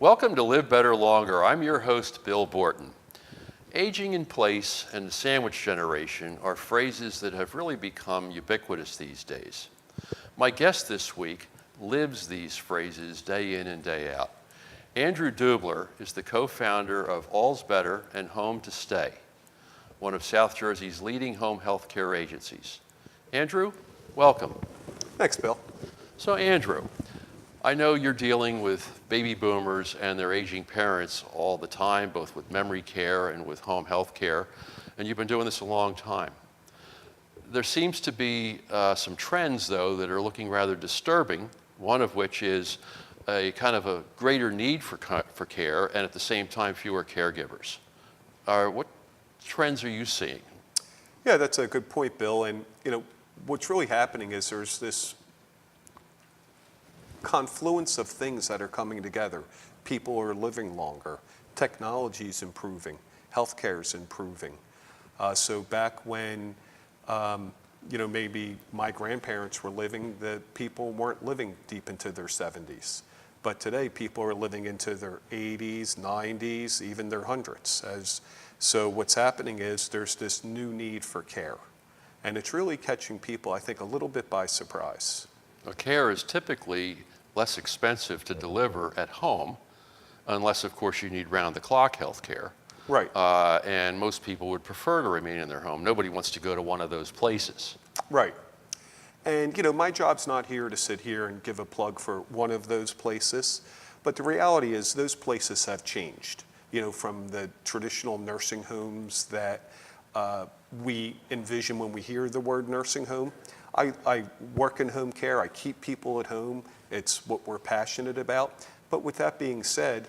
Welcome to Live Better Longer. I'm your host, Bill Borton. Aging in place and the sandwich generation are phrases that have really become ubiquitous these days. My guest this week lives these phrases day in and day out. Andrew Dubler is the co-founder of AlzBetter and Home to Stay, one of South Jersey's leading home health care agencies. Andrew, welcome. Thanks, Bill. So Andrew, I know you're dealing with baby boomers and their aging parents all the time, both with memory care and with home health care, and you've been doing this a long time. There seems to be some trends, though, that are looking rather disturbing, one of which is a kind of a greater need for care and at the same time fewer caregivers. What trends are you seeing? Yeah, that's a good point, Bill. And what's really happening is there's this confluence of things that are coming together. People are living longer. Technology is improving. Healthcare is improving. So back when, maybe my grandparents were living, the people weren't living deep into their 70s. But today, people are living into their 80s, 90s, even their hundreds. So what's happening is there's this new need for care. And it's really catching people, I think, a little bit by surprise. Care is typically less expensive to deliver at home, unless, of course, you need round-the-clock health care. Right. And most people would prefer to remain in their home. Nobody wants to go to one of those places. Right. And, my job's not here to sit here and give a plug for one of those places, but the reality is those places have changed, from the traditional nursing homes that we envision when we hear the word nursing home. I work in home care. I keep people at home. It's what we're passionate about. But with that being said,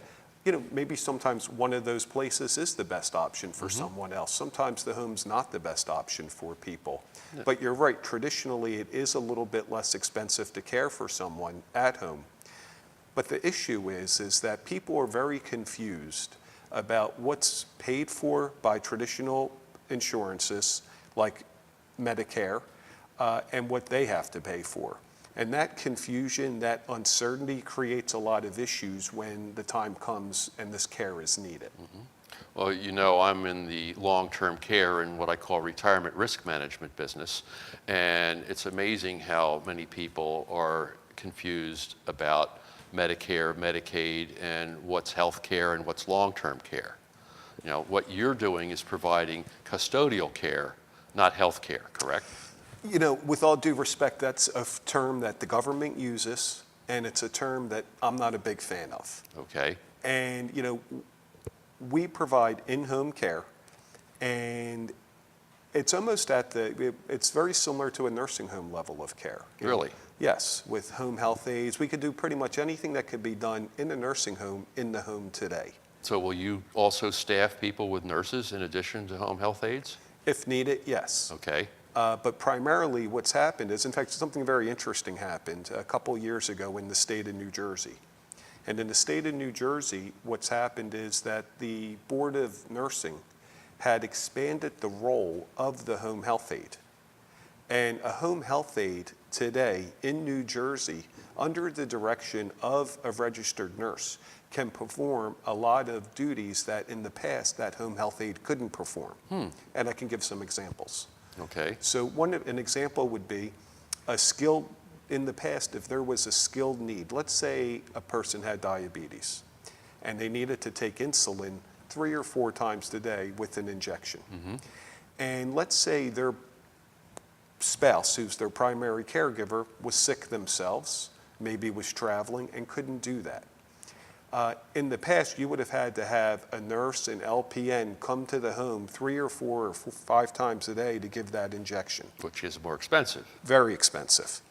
maybe sometimes one of those places is the best option for someone else. Sometimes the home's not the best option for people. Yeah. But you're right, traditionally it is a little bit less expensive to care for someone at home. But the issue is that people are very confused about what's paid for by traditional insurances like Medicare and what they have to pay for. And that confusion, that uncertainty creates a lot of issues when the time comes and this care is needed. Well, I'm in the long-term care and what I call retirement risk management business, and it's amazing how many people are confused about Medicare, Medicaid, and what's health care and what's long-term care. What you're doing is providing custodial care, not health care, correct? With all due respect, that's a term that the government uses, and it's a term that I'm not a big fan of. Okay. And, we provide in-home care, and it's almost it's very similar to a nursing home level of care. Really? Yes, with home health aides. We could do pretty much anything that could be done in a nursing home in the home today. So will you also staff people with nurses in addition to home health aides? If needed, yes. Okay. But primarily what's happened is, in fact, something very interesting happened a couple years ago in the state of New Jersey. And in the state of New Jersey, what's happened is that the Board of Nursing had expanded the role of the home health aide. And a home health aide today in New Jersey, under the direction of a registered nurse, can perform a lot of duties that in the past that home health aide couldn't perform. And I can give some examples. Okay. So an example would be a skilled, in the past, if there was a skilled need, let's say a person had diabetes and they needed to take insulin 3 or 4 times a day with an injection. And let's say their spouse, who's their primary caregiver, was sick themselves, maybe was traveling and couldn't do that. In the past, you would have had to have a nurse, an LPN, come to the home 3 or 4 or 5 times a day to give that injection. Which is more expensive. Very expensive.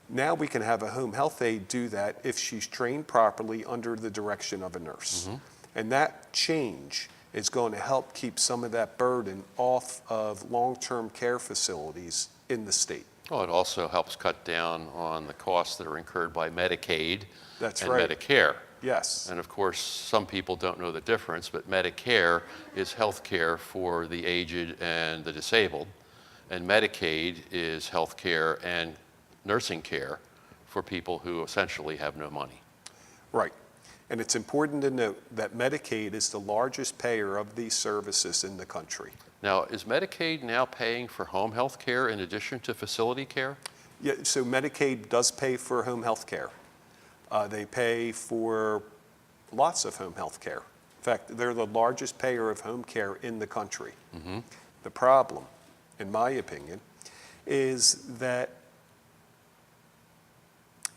Now we can have a home health aide do that if she's trained properly under the direction of a nurse. And that change is going to help keep some of that burden off of long-term care facilities in the state. Well, it also helps cut down on the costs that are incurred by Medicaid and right. Medicare. Yes. And of course, some people don't know the difference, but Medicare is health care for the aged and the disabled, and Medicaid is health care and nursing care for people who essentially have no money. Right. And it's important to note that Medicaid is the largest payer of these services in the country. Now, is Medicaid now paying for home health care in addition to facility care? Yeah, so Medicaid does pay for home health care. They pay for lots of home health care. In fact, they're the largest payer of home care in the country. Mm-hmm. The problem, in my opinion, is that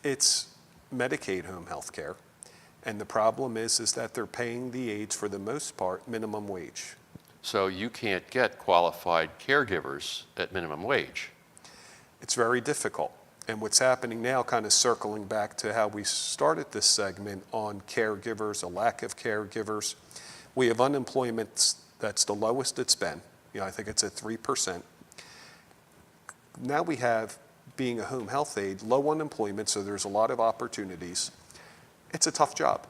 it's Medicaid home health care, and the problem is that they're paying the aides, for the most part, minimum wage. So you can't get qualified caregivers at minimum wage. It's very difficult. And what's happening now, kind of circling back to how we started this segment on caregivers, a lack of caregivers, we have unemployment that's the lowest it's been. I think it's at 3%. Now we have, being a home health aide, low unemployment, so there's a lot of opportunities. It's a tough job,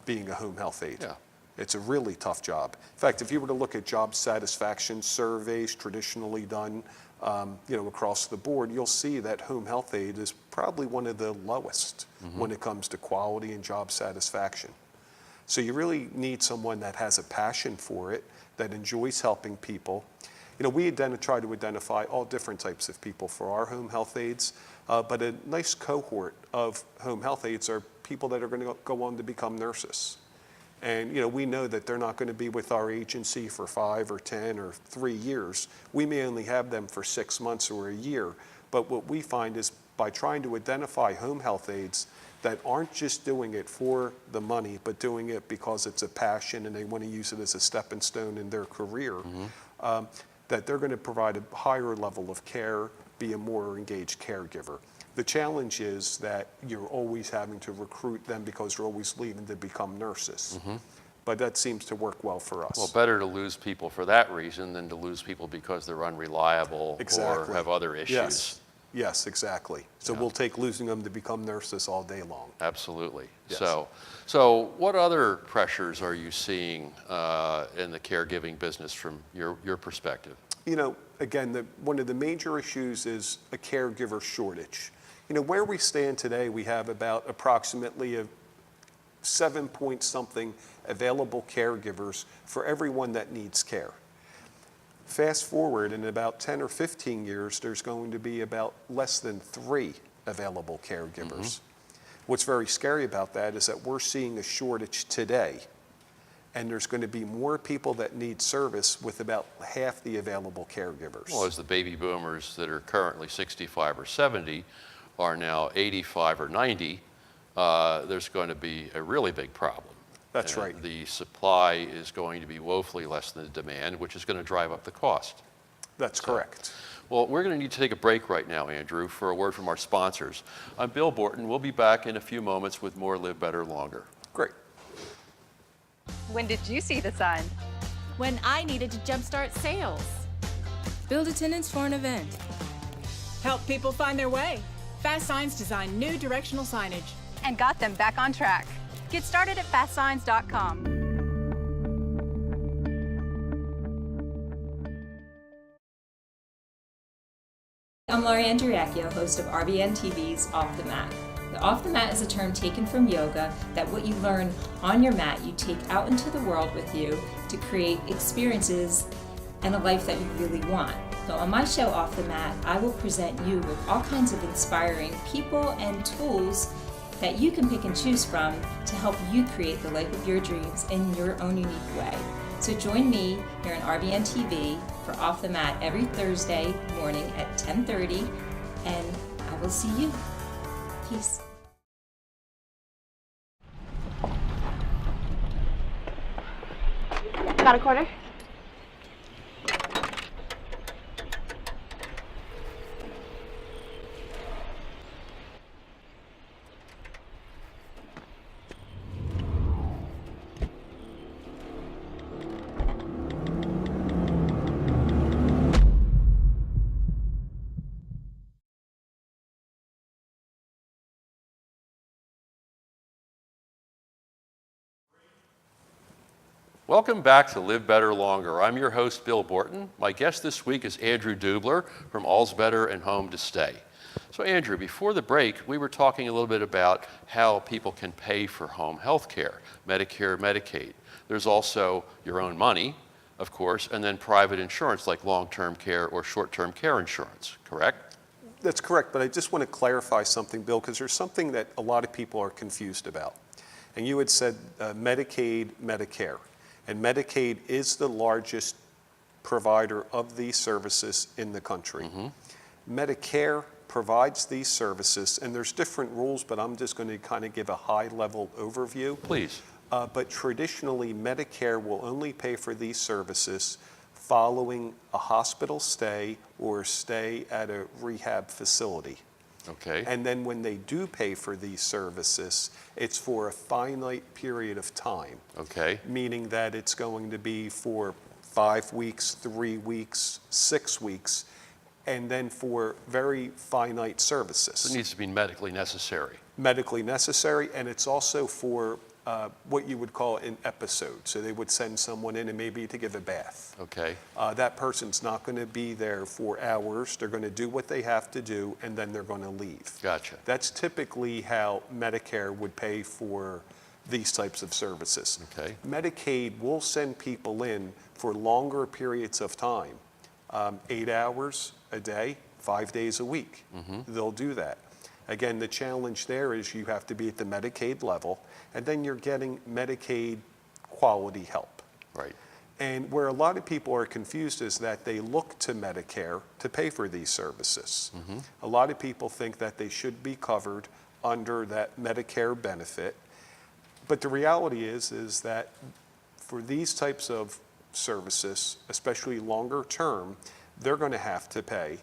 being a home health aide. Yeah. It's a really tough job. In fact, if you were to look at job satisfaction surveys traditionally done, across the board, you'll see that home health aide is probably one of the lowest when it comes to quality and job satisfaction. So you really need someone that has a passion for it, that enjoys helping people. We try to identify all different types of people for our home health aides, but a nice cohort of home health aides are people that are going to go on to become nurses. And we know that they're not going to be with our agency for 5 or 10 or 3 years. We may only have them for 6 months or a year. But what we find is by trying to identify home health aides that aren't just doing it for the money, but doing it because it's a passion and they want to use it as a stepping stone in their career, that they're going to provide a higher level of care, be a more engaged caregiver. The challenge is that you're always having to recruit them because you're always leaving to become nurses. But that seems to work well for us. Well, better to lose people for that reason than to lose people because they're unreliable or have other issues. Yes, exactly. So we'll take losing them to become nurses all day long. Absolutely. Yes. So what other pressures are you seeing in the caregiving business from your perspective? Again, one of the major issues is a caregiver shortage. Where we stand today, we have about approximately a 7-point-something available caregivers for everyone that needs care. Fast forward, in about 10 or 15 years, there's going to be about less than 3 available caregivers. What's very scary about that is that we're seeing a shortage today, and there's going to be more people that need service with about half the available caregivers. Well, as the baby boomers that are currently 65 or 70 are now 85 or 90, there's going to be a really big problem. That's right. The supply is going to be woefully less than the demand, which is going to drive up the cost. That's correct. Well, we're going to need to take a break right now, Andrew, for a word from our sponsors. I'm Bill Borton. We'll be back in a few moments with more Live Better Longer. Great. When did you see the sign? When I needed to jumpstart sales. Build attendance for an event. Help people find their way. Fast Signs design new directional signage. And got them back on track. Get started at fastsigns.com. I'm Laurie Andriacchio, host of RBN TV's Off the Mat. The Off the Mat is a term taken from yoga, that what you learn on your mat you take out into the world with you to create experiences and a life that you really want. So on my show Off the Mat, I will present you with all kinds of inspiring people and tools that you can pick and choose from to help you create the life of your dreams in your own unique way. So join me here on RBN TV for Off the Mat every Thursday morning at 10:30, and I will see you. Peace. Got a quarter? Welcome back to Live Better Longer. I'm your host, Bill Borton. My guest this week is Andrew Dubler from AlzBetter and Home to Stay. So Andrew, before the break, we were talking a little bit about how people can pay for home health care, Medicare, Medicaid. There's also your own money, of course, and then private insurance like long-term care or short-term care insurance, correct? That's correct, but I just want to clarify something, Bill, because there's something that a lot of people are confused about. And you had said Medicaid, Medicare. And Medicaid is the largest provider of these services in the country. Medicare provides these services, and there's different rules, but I'm just going to kind of give a high-level overview. Please. But traditionally, Medicare will only pay for these services following a hospital stay or a stay at a rehab facility. Okay. And then when they do pay for these services, it's for a finite period of time. Okay. Meaning that it's going to be for 5 weeks, 3 weeks, 6 weeks, and then for very finite services. It needs to be medically necessary. Medically necessary, and it's also for what you would call an episode. So they would send someone in and maybe to give a bath. Okay. That person's not going to be there for hours. They're going to do what they have to do, and then they're going to leave. Gotcha. That's typically how Medicare would pay for these types of services. Okay. Medicaid will send people in for longer periods of time, 8 hours a day, 5 days a week. They'll do that. Again, the challenge there is you have to be at the Medicaid level, and then you're getting Medicaid quality help. Right. And where a lot of people are confused is that they look to Medicare to pay for these services. A lot of people think that they should be covered under that Medicare benefit. But the reality is that for these types of services, especially longer term, they're going to have to pay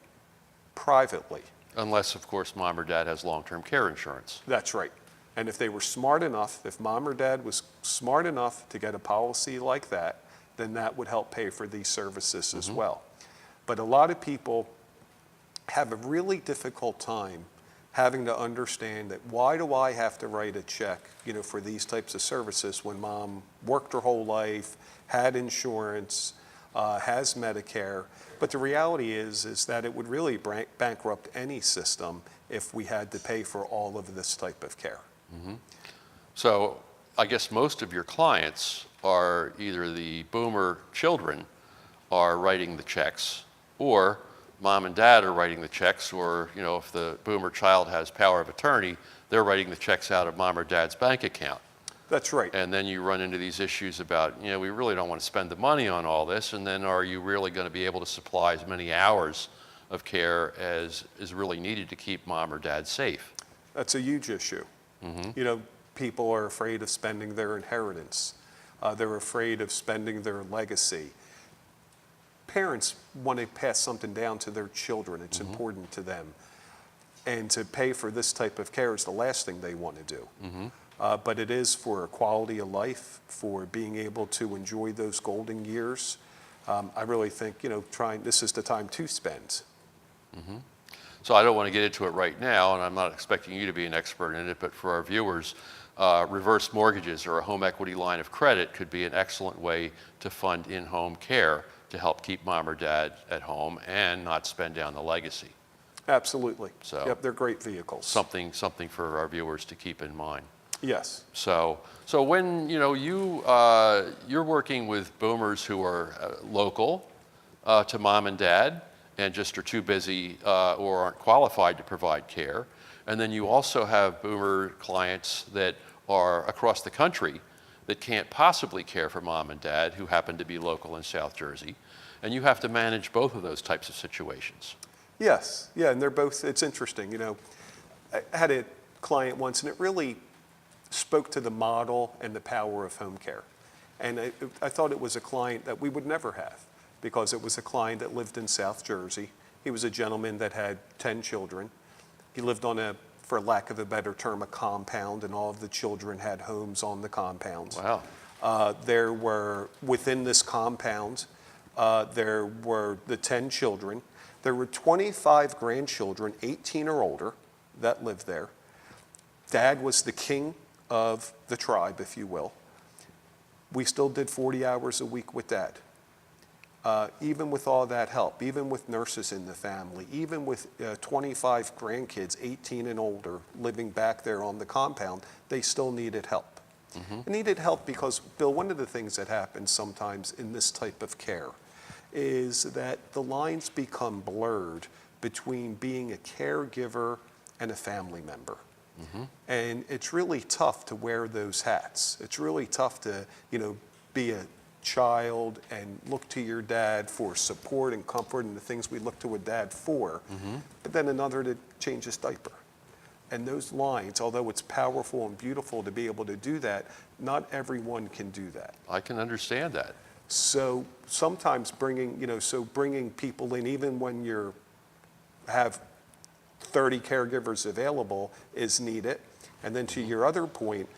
privately. Unless, of course, mom or dad has long-term care insurance. That's right. And if they were smart enough, if mom or dad was smart enough to get a policy like that, then that would help pay for these services as well. But a lot of people have a really difficult time having to understand that why do I have to write a check, for these types of services when mom worked her whole life, had insurance, has Medicare. But the reality is that it would really bankrupt any system if we had to pay for all of this type of care. So I guess most of your clients are either the boomer children are writing the checks, or mom and dad are writing the checks, or if the boomer child has power of attorney, they're writing the checks out of mom or dad's bank account. That's right. And then you run into these issues about, we really don't want to spend the money on all this, and then are you really going to be able to supply as many hours of care as is really needed to keep mom or dad safe? That's a huge issue. People are afraid of spending their inheritance. They're afraid of spending their legacy. Parents want to pass something down to their children. It's important to them. And to pay for this type of care is the last thing they want to do. But it is for a quality of life, for being able to enjoy those golden years. I really think, this is the time to spend. So I don't want to get into it right now, and I'm not expecting you to be an expert in it, but for our viewers, reverse mortgages or a home equity line of credit could be an excellent way to fund in-home care to help keep mom or dad at home and not spend down the legacy. Absolutely. So- Yep, they're great vehicles. Something for our viewers to keep in mind. Yes. So when you're working with boomers who are local to mom and dad and just are too busy or aren't qualified to provide care, and then you also have boomer clients that are across the country that can't possibly care for mom and dad who happen to be local in South Jersey, and you have to manage both of those types of situations. Yes. Yeah, and they're both, it's interesting. I had a client once, and it really spoke to the model and the power of home care. And I thought it was a client that we would never have, because it was a client that lived in South Jersey. He was a gentleman that had 10 children. He lived on for lack of a better term, a compound, and all of the children had homes on the compounds. Wow. There were, within this compound, there were the 10 children. There were 25 grandchildren, 18 or older, that lived there. Dad was the king of the tribe, if you will. We still did 40 hours a week with Dad. even with all that help, even with nurses in the family, even with 25 grandkids, 18 and older, living back there on the compound, they still needed help. They needed help because, Bill, one of the things that happens sometimes in this type of care is that the lines become blurred between being a caregiver and a family member. And it's really tough to wear those hats. It's really tough to, be a child and look to your dad for support and comfort and the things we look to a dad for, but then another to change his diaper. And those lines, although it's powerful and beautiful to be able to do that, not everyone can do that. I can understand that. So sometimes bringing people in, even when you have 30 caregivers available, is needed. And then to your other point,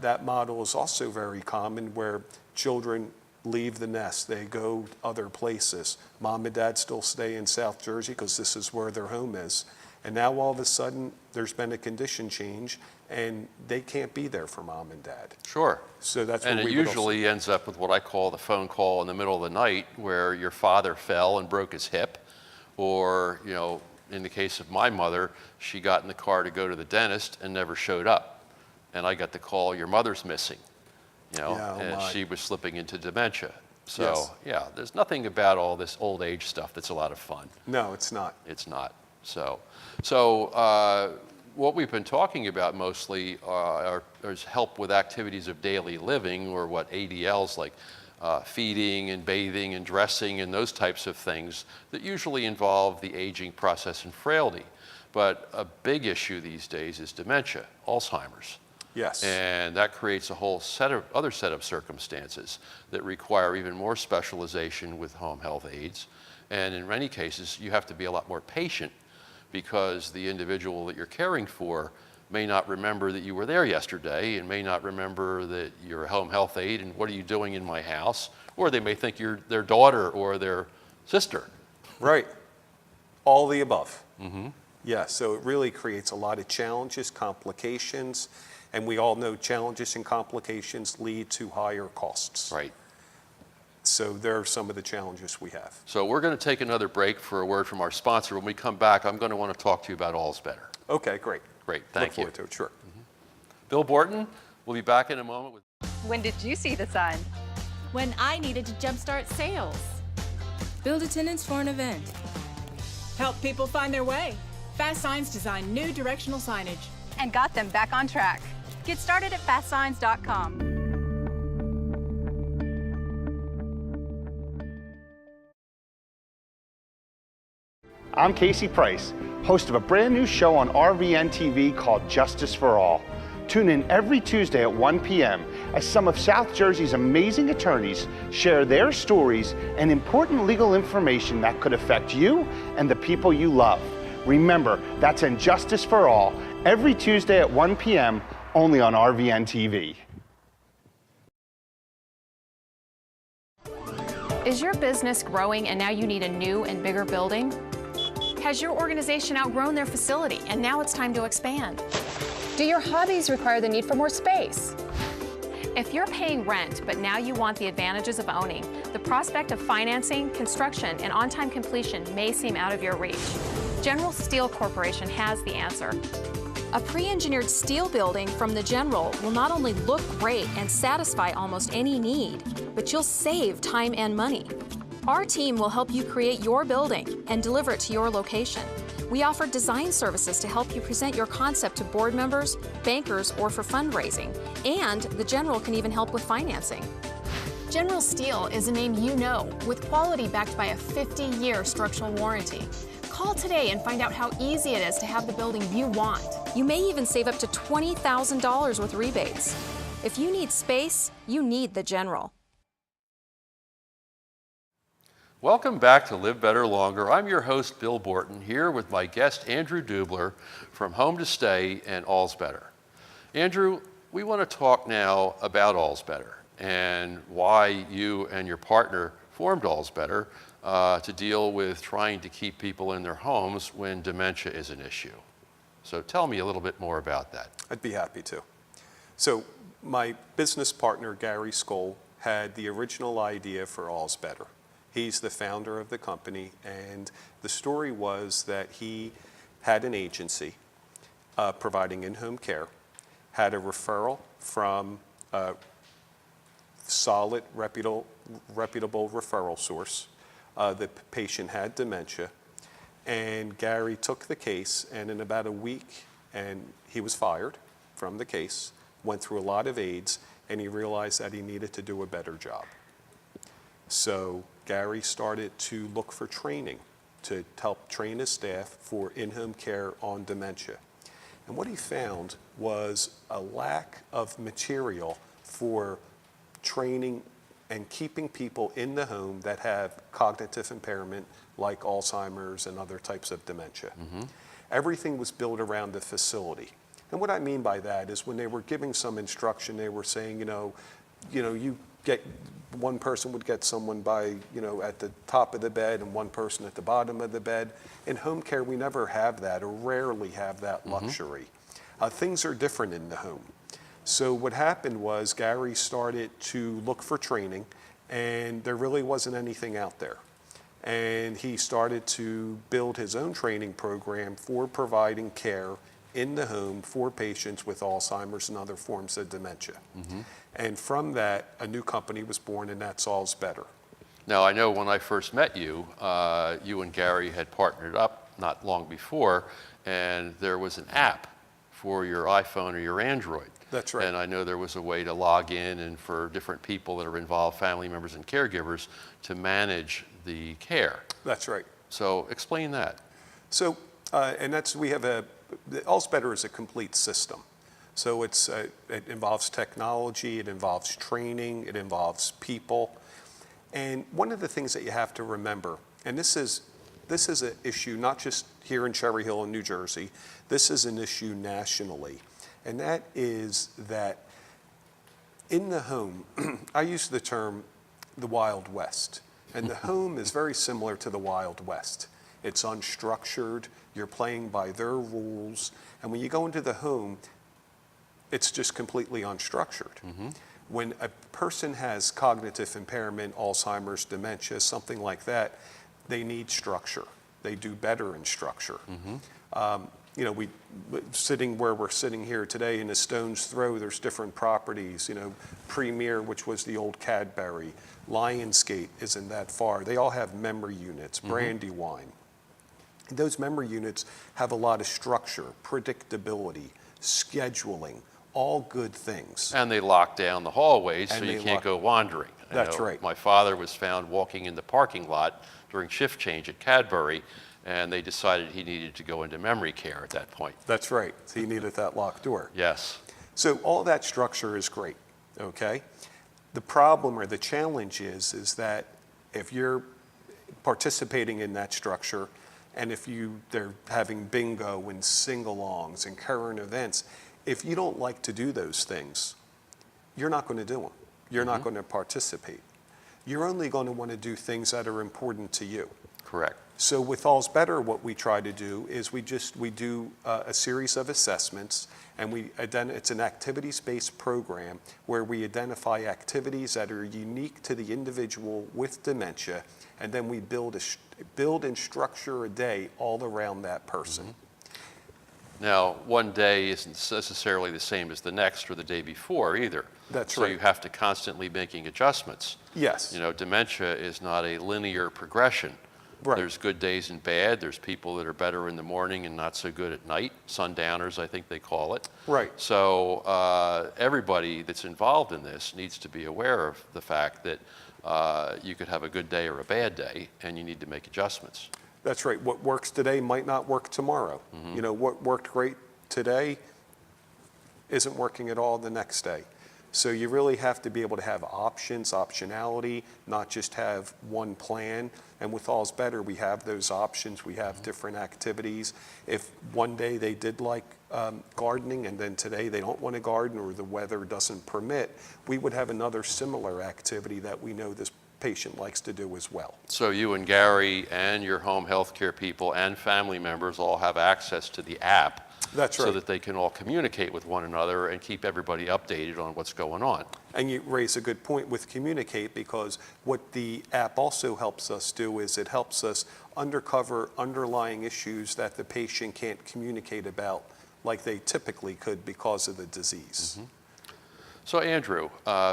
that model is also very common where children leave the nest, they go other places. Mom and dad still stay in South Jersey because this is where their home is. And now all of a sudden there's been a condition change and they can't be there for mom and dad. Sure. So that's and what it usually ends up with what I call the phone call in the middle of the night where your father fell and broke his hip, or, in the case of my mother, she got in the car to go to the dentist and never showed up. And I got the call, your mother's missing, and she was slipping into dementia. So, yeah, there's nothing about all this old age stuff that's a lot of fun. No, it's not. It's not. So what we've been talking about mostly is help with activities of daily living, or what ADLs like feeding and bathing and dressing and those types of things that usually involve the aging process and frailty. But a big issue these days is dementia, Alzheimer's. Yes. And that creates a whole other set of circumstances that require even more specialization with home health aides. And in many cases, you have to be a lot more patient because the individual that you're caring for may not remember that you were there yesterday and may not remember that you're a home health aide and what are you doing in my house? Or they may think you're their daughter or their sister. Right. All the above. Yeah, so it really creates a lot of challenges, complications, and we all know challenges and complications lead to higher costs. Right. So there are some of the challenges we have. So we're going to take another break for a word from our sponsor. When we come back, I'm going to want to talk to you about AlzBetter. Okay, great. Great, thank you. Look forward to it, sure. Bill Borton, we'll be back in a moment with... When did you see the sun? When I needed to jumpstart sales. Build attendance for an event. Help people find their way. Fast Signs design new directional signage. And got them back on track. Get started at fastsigns.com. I'm Casey Price, host of a brand new show on RVN TV called Justice for All. Tune in every Tuesday at 1 p.m. as some of South Jersey's amazing attorneys share their stories and important legal information that could affect you and the people you love. Remember, that's in Justice for All, every Tuesday at 1 p.m., only on RVN TV. Is your business growing and now you need a new and bigger building? Has your organization outgrown their facility and now it's time to expand? Do your hobbies require the need for more space? If you're paying rent, but now you want the advantages of owning, the prospect of financing, construction, and on-time completion may seem out of your reach. General Steel Corporation has the answer. A pre-engineered steel building from the General will not only look great and satisfy almost any need, but you'll save time and money. Our team will help you create your building and deliver it to your location. We offer design services to help you present your concept to board members, bankers, or for fundraising. And the General can even help with financing. General Steel is a name you know, with quality backed by a 50-year structural warranty. Call today and find out how easy it is to have the building you want. You may even save up to $20,000 with rebates. If you need space, you need the General. Welcome back to Live Better Longer. I'm your host, Bill Borton, here with my guest, Andrew Dubler, from Home to Stay and AlzBetter. Andrew, we want to talk now about AlzBetter and why you and your partner formed AlzBetter to deal with trying to keep people in their homes when dementia is an issue. So tell me a little bit more about that. I'd be happy to. So my business partner, Gary Skoll, had the original idea for AlzBetter. He's the founder of the company, and the story was that he had an agency providing in-home care, had a referral from a solid, reputable referral source. The patient had dementia, and Gary took the case, and in about a week, and he was fired from the case, went through a lot of aides, and he realized that he needed to do a better job. So Gary started to look for training to help train his staff for in-home care on dementia. And what he found was a lack of material for training and keeping people in the home that have cognitive impairment like Alzheimer's and other types of dementia. Everything was built around the facility. And what I mean by that is when they were giving some instruction, they were saying, you get, one person would get someone by, at the top of the bed and one person at the bottom of the bed. In home care, we never have that, or rarely have that luxury. Things are different in the home. So what happened was Gary started to look for training, and there really wasn't anything out there. And he started to build his own training program for providing care in the home for patients with Alzheimer's and other forms of dementia. And from that, a new company was born, and that's AlzBetter. Now, I know when I first met you, you and Gary had partnered up not long before, and there was an app for your iPhone or your Android. That's right. And I know there was a way to log in and for different people that are involved, family members and caregivers, to manage the care. That's right. So explain that. So, and we have AlzBetter is a complete system. So it involves technology, it involves training, it involves people. And one of the things that you have to remember, and this is an issue not just here in Cherry Hill in New Jersey, this is an issue nationally. And that is that in the home, I use the term the Wild West. And the home is very similar to the Wild West. It's unstructured, you're playing by their rules, and when you go into the home, it's just completely unstructured. When a person has cognitive impairment, Alzheimer's, dementia, something like that, they need structure. They do better in structure. We sitting where we're sitting here today in a stone's throw, there's different properties, Premier, which was the old Cadbury, Lionsgate isn't that far. They all have memory units, Brandywine. Those memory units have a lot of structure, predictability, scheduling, all good things. And they lock down the hallways so you can't go wandering. That's right. My father was found walking in the parking lot during shift change at Cadbury, and they decided he needed to go into memory care at that point. That's right. So you needed that locked door. Yes. So all that structure is great, okay? The problem or the challenge is that if you're participating in that structure, and if they're having bingo and sing-alongs and current events, if you don't like to do those things, you're not going to do them. You're not going to participate. You're only going to want to do things that are important to you. Correct. So with AlzBetter, what we try to do is we do a series of assessments, and it's an activities-based program where we identify activities that are unique to the individual with dementia, and then we build and structure a day all around that person. Now, one day isn't necessarily the same as the next or the day before either. That's right. So you have to constantly making adjustments. Yes. Dementia is not a linear progression. Right. There's good days and bad. There's people that are better in the morning and not so good at night. Sundowners, I think they call it. Right. So everybody that's involved in this needs to be aware of the fact that you could have a good day or a bad day, and you need to make adjustments. That's right. What works today might not work tomorrow. What worked great today isn't working at all the next day. So you really have to be able to have optionality, not just have one plan. And with AlzBetter, we have those options. We have different activities. If one day they did like gardening and then today they don't want to garden or the weather doesn't permit, we would have another similar activity that we know this patient likes to do as well. So you and Gary and your home health care people and family members all have access to the app. That's so right. that they can all communicate with one another and keep everybody updated on what's going on. And you raise a good point with communicate, because what the app also helps us do is it helps us uncover underlying issues that the patient can't communicate about like they typically could because of the disease. So Andrew,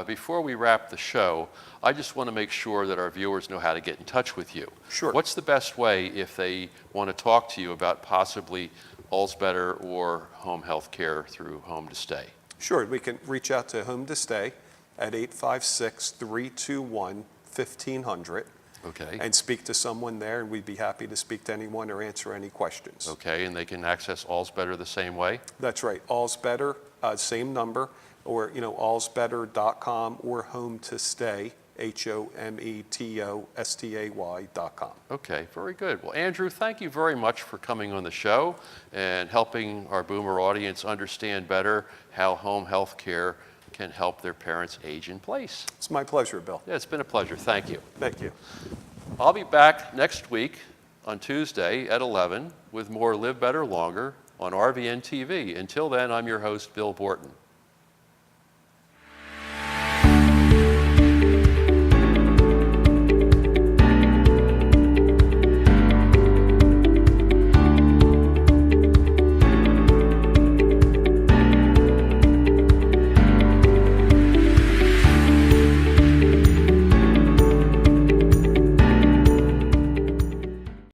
before we wrap the show, I just want to make sure that our viewers know how to get in touch with you. Sure. What's the best way if they want to talk to you about possibly AlzBetter or home health care through Home to Stay? Sure, we can reach out to Home to Stay at 856-321-1500. Okay. And speak to someone there, and we'd be happy to speak to anyone or answer any questions. Okay, and they can access AlzBetter the same way? That's right, AlzBetter, same number, or AlzBetter.com or Home to Stay, HOMETOSTAY.com. Okay, very good. Well, Andrew, thank you very much for coming on the show and helping our Boomer audience understand better how home health care can help their parents age in place. It's my pleasure, Bill. Yeah, it's been a pleasure. Thank you. Thank you. I'll be back next week on Tuesday at 11 with more Live Better Longer on RVN TV. Until then, I'm your host, Bill Borton.